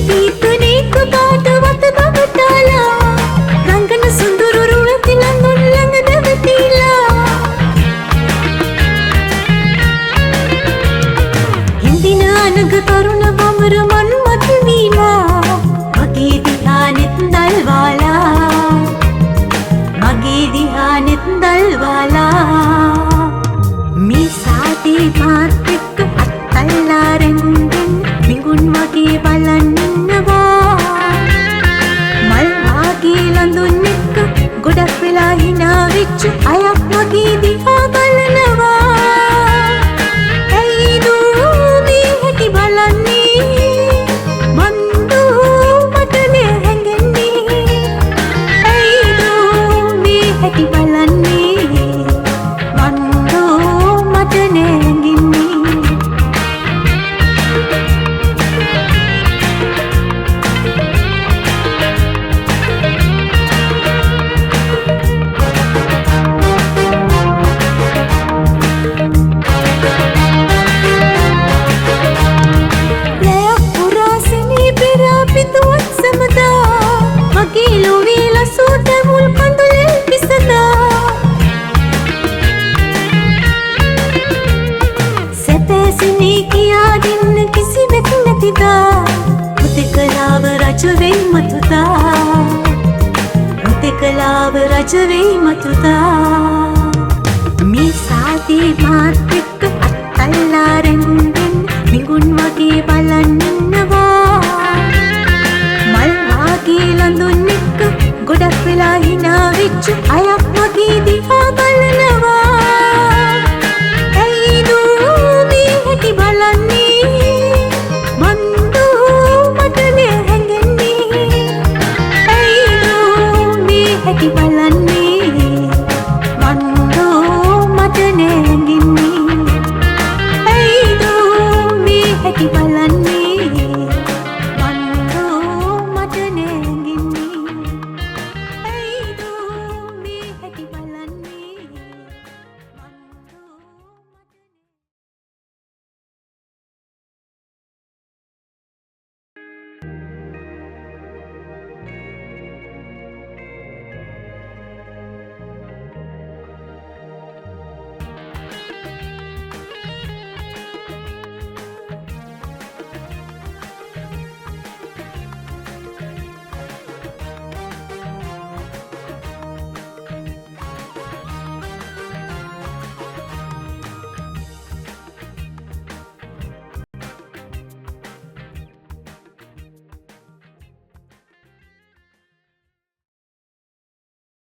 පීතුනේක කාට වත දවටාලා රංගන සුඳුරු රුවතිලන් උල්ලඟ දවතිලා හින්දින අනග කරුණ වමර මන් මත වීලා මගේ දිහානෙත් දල්වාලා මගේ දිහානෙත් දල්වාලා මේ සාදී මාත් එක්ක අත්තල්ලා රැඳෙන් මිඟුන් වගේ බලන් ඉන්නවා මල් වාගේ ලඳුන් එක්ක ගොඩක් වෙලා hina වෙච්ච අයක් වගේ දිහා බලනවා ඇයි දෝ මේ හැටි බලන්නේ මන්දෝ මටනේ හැඟෙන්නේ ඇයි දෝ මේ හැටි බලන්නේ මන්දෝ මටනේ හැඟෙන්නේ මගේ ලොවේ ලසුට මුල් කඳුලෙල් පිසදා සැතැසිනේ කියා දෙන්න කිසිවෙක් නැතිදා හුදෙකලාව රජ වෙයි මතුදා හුදෙකලාව රජ වෙයි මතුදා මේ සාදී මාත් එක්ක අත්තල්ලා රැඳෙන් මිඟුන් වගේ බලන් ඉන්නවා මල් වාගේ ලඳුන් එක්ක ගොඩක් වෙලා hina වෙච්ච අය